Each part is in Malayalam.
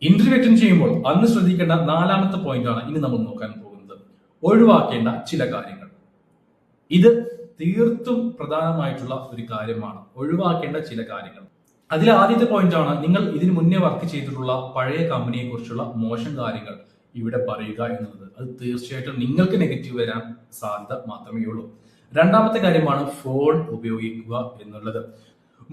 ഇന്റർവ്യൂ അറ്റൻഡ് ചെയ്യുമ്പോൾ അന്ന് ശ്രദ്ധിക്കേണ്ട നാലാമത്തെ പോയിന്റ് ആണ് ഇനി നമ്മൾ നോക്കാൻ പോകുന്നത്. ഒഴിവാക്കേണ്ട ചില കാര്യങ്ങൾ. ഇത് തീർത്തും പ്രധാനമായിട്ടുള്ള ഒരു കാര്യമാണ്. ഒഴിവാക്കേണ്ട ചില കാര്യങ്ങൾ. അതിലെ ആദ്യത്തെ പോയിന്റ് ആണ്, നിങ്ങൾ ഇതിനു മുന്നേ വർക്ക് ചെയ്തിട്ടുള്ള പഴയ കമ്പനിയെ കുറിച്ചുള്ള മോശം കാര്യങ്ങൾ ഇവിടെ പറയുക എന്നുള്ളത്. അത് തീർച്ചയായിട്ടും നിങ്ങൾക്ക് നെഗറ്റീവ് വരാൻ സാധ്യത മാത്രമേ ഉള്ളൂ. രണ്ടാമത്തെ കാര്യമാണ് ഫോൺ ഉപയോഗിക്കുക എന്നുള്ളത്.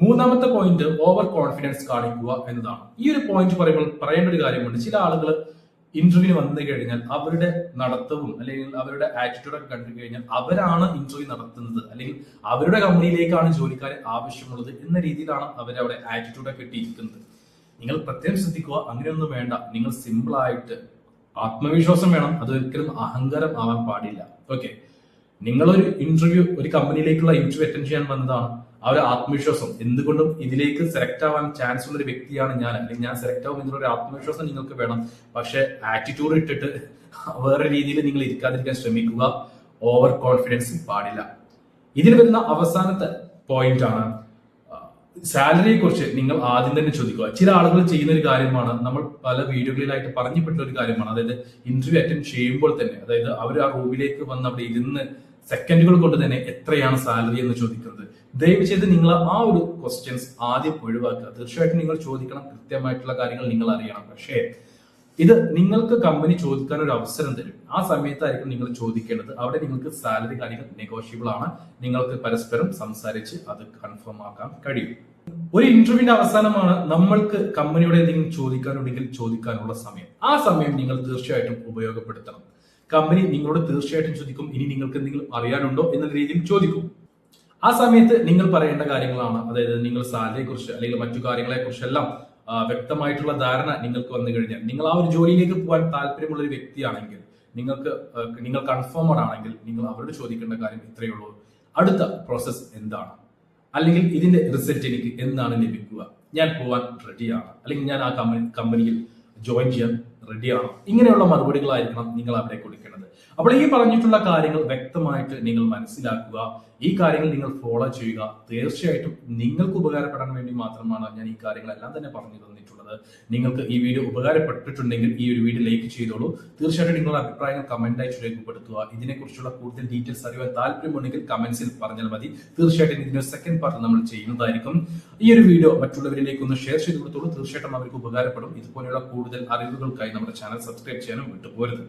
മൂന്നാമത്തെ പോയിന്റ് ഓവർ കോൺഫിഡൻസ് കാണിക്കുക എന്നതാണ്. ഈ ഒരു പോയിന്റ് പറയുമ്പോൾ പറയേണ്ട ഒരു കാര്യമുണ്ട്. ചില ആളുകൾ ഇന്റർവ്യൂവിന് വന്നു കഴിഞ്ഞാൽ അവരുടെ നടത്തവും അല്ലെങ്കിൽ അവരുടെ ആറ്റിറ്റ്യൂഡൊക്കെ കണ്ടു കഴിഞ്ഞാൽ അവരാണ് ഇന്റർവ്യൂ നടത്തുന്നത്, അല്ലെങ്കിൽ അവരുടെ കമ്പനിയിലേക്കാണ് ജോലിക്കാരെ ആവശ്യമുള്ളത് എന്ന രീതിയിലാണ് അവരവിടെ ആറ്റിറ്റ്യൂഡൊക്കെ ഇട്ടിരിക്കുന്നത്. നിങ്ങൾ പ്രത്യേകം ശ്രദ്ധിക്കുക, അങ്ങനെയൊന്നും വേണ്ട. നിങ്ങൾ സിമ്പിൾ ആയിട്ട് ആത്മവിശ്വാസം വേണം, അതൊരിക്കലും അഹങ്കാരം ആവാൻ പാടില്ല. ഓക്കെ, നിങ്ങളൊരു ഒരു കമ്പനിയിലേക്കുള്ള ഇന്റർവ്യൂ അറ്റൻഡ് ചെയ്യാൻ വന്നതാണ്. ആ ഒരു ആത്മവിശ്വാസം, എന്തുകൊണ്ടും ഇതിലേക്ക് സെലക്ട് ആവാൻ ചാൻസ് ഉള്ള ഒരു വ്യക്തിയാണ് ഞാൻ, അല്ലെങ്കിൽ ഞാൻ സെലക്ട് ആവും എന്നുള്ള ഒരു ആത്മവിശ്വാസം നിങ്ങൾക്ക് വേണം. പക്ഷെ ആറ്റിറ്റ്യൂഡ് ഇട്ടിട്ട് വേറെ രീതിയിൽ നിങ്ങൾ ഇരിക്കാതിരിക്കാൻ ശ്രമിക്കുക. ഓവർ കോൺഫിഡൻസ് പാടില്ല. ഇതിൽ വരുന്ന അവസാനത്തെ പോയിന്റ് ആണ് സാലറിയെ കുറിച്ച് നിങ്ങൾ ആദ്യം തന്നെ ചോദിക്കുക. ചില ആളുകൾ ചെയ്യുന്ന ഒരു കാര്യമാണ്, നമ്മൾ പല വീഡിയോകളിലായിട്ട് പറഞ്ഞപ്പെട്ട ഒരു കാര്യമാണ്. അതായത് ഇന്റർവ്യൂ അറ്റൻഡ് ചെയ്യുമ്പോൾ തന്നെ, അതായത് അവർ ആ റൂമിലേക്ക് വന്ന് അവിടെ ഇരുന്ന് സെക്കൻഡുകൾ കൊണ്ട് തന്നെ എത്രയാണ് സാലറി എന്ന് ചോദിക്കുന്നത്. ദയവ് ചെയ്ത് നിങ്ങൾ ആ ഒരു ക്വസ്റ്റ്യൻസ് ആദ്യം ഒഴിവാക്കുക. തീർച്ചയായിട്ടും നിങ്ങൾ ചോദിക്കണം, കൃത്യമായിട്ടുള്ള കാര്യങ്ങൾ നിങ്ങൾ അറിയണം. പക്ഷേ ഇത് നിങ്ങൾക്ക് കമ്പനി ചോദിക്കാൻ ഒരു അവസരം തരും. ആ സമയത്തായിരിക്കും നിങ്ങൾ ചോദിക്കേണ്ടത്. അവിടെ നിങ്ങൾക്ക് സാലറി കാര്യങ്ങൾ നെഗോഷ്യബിൾ ആണ്. നിങ്ങൾക്ക് പരസ്പരം സംസാരിച്ച് അത് കൺഫേം ആക്കാൻ കഴിയും. ഒരു ഇന്റർവ്യൂവിന്റെ അവസാനമാണ് നമ്മൾക്ക് കമ്പനിയോട് എന്തെങ്കിലും ചോദിക്കാനുണ്ടെങ്കിൽ ചോദിക്കാനുള്ള സമയം. ആ സമയം നിങ്ങൾ തീർച്ചയായിട്ടും ഉപയോഗപ്പെടുത്തണം. കമ്പനി നിങ്ങളോട് തീർച്ചയായിട്ടും ചോദിക്കും, ഇനി നിങ്ങൾക്ക് എന്തെങ്കിലും അറിയാനുണ്ടോ എന്ന രീതിയിൽ ചോദിക്കും. ആ സമയത്ത് നിങ്ങൾ പറയേണ്ട കാര്യങ്ങളാണ്, അതായത് നിങ്ങൾ സാലറിയെ കുറിച്ച് അല്ലെങ്കിൽ മറ്റു കാര്യങ്ങളെ കുറിച്ചെല്ലാം വ്യക്തമായിട്ടുള്ള ധാരണ നിങ്ങൾക്ക് വന്നു കഴിഞ്ഞാൽ, നിങ്ങൾ ആ ഒരു ജോലിയിലേക്ക് പോകാൻ താല്പര്യമുള്ള ഒരു വ്യക്തിയാണെങ്കിൽ, നിങ്ങൾ കൺഫേമഡ് ആണെങ്കിൽ, നിങ്ങൾ അവരോട് ചോദിക്കേണ്ട കാര്യം ഇത്രയേ ഉള്ളൂ: അടുത്ത പ്രോസസ് എന്താണ്, അല്ലെങ്കിൽ ഇതിന്റെ റിസൾട്ട് എനിക്ക് എന്താണ് ലഭിക്കുക, ഞാൻ പോവാൻ റെഡിയാണ്, അല്ലെങ്കിൽ ഞാൻ ആ കമ്പനിയിൽ ജോയിൻ ചെയ്യാൻ റെഡിയാണ്. ഇങ്ങനെയുള്ള മറുപടികളായിരിക്കണം നിങ്ങൾ അവിടെ കൊടുക്കേണ്ടത്. അപ്പോൾ ഈ പറഞ്ഞിട്ടുള്ള കാര്യങ്ങൾ വ്യക്തമായിട്ട് നിങ്ങൾ മനസ്സിലാക്കുക. ഈ കാര്യങ്ങൾ നിങ്ങൾ ഫോളോ ചെയ്യുക. തീർച്ചയായിട്ടും നിങ്ങൾക്ക് ഉപകാരപ്പെടാൻ വേണ്ടി മാത്രമാണ് ഞാൻ ഈ കാര്യങ്ങളെല്ലാം തന്നെ പറഞ്ഞു തന്നിട്ടുള്ളത്. നിങ്ങൾക്ക് ഈ വീഡിയോ ഉപകാരപ്പെട്ടിട്ടുണ്ടെങ്കിൽ ഈ ഒരു വീഡിയോ ലൈക്ക് ചെയ്തോളൂ. തീർച്ചയായിട്ടും നിങ്ങളുടെ അഭിപ്രായങ്ങൾ കമന്റായിട്ട് രേഖപ്പെടുത്തുക. ഇതിനെക്കുറിച്ചുള്ള കൂടുതൽ ഡീറ്റെയിൽസ് അറിയാൻ താല്പര്യമുണ്ടെങ്കിൽ കമന്റ്സിൽ പറഞ്ഞാൽ മതി. തീർച്ചയായിട്ടും ഇതിന്റെ സെക്കൻഡ് പാർട്ട് നമ്മൾ ചെയ്യുന്നതായിരിക്കും. ഈ ഒരു വീഡിയോ മറ്റുള്ളവരിലേക്ക് ഒന്ന് ഷെയർ ചെയ്ത് കൊടുത്തോളൂ. തീർച്ചയായിട്ടും അവർക്ക് ഉപകാരപ്പെടും. ഇതുപോലെയുള്ള കൂടുതൽ അറിവുകൾക്കായി നമ്മുടെ ചാനൽ സബ്സ്ക്രൈബ് ചെയ്യാനും വിട്ടുപോരുത്.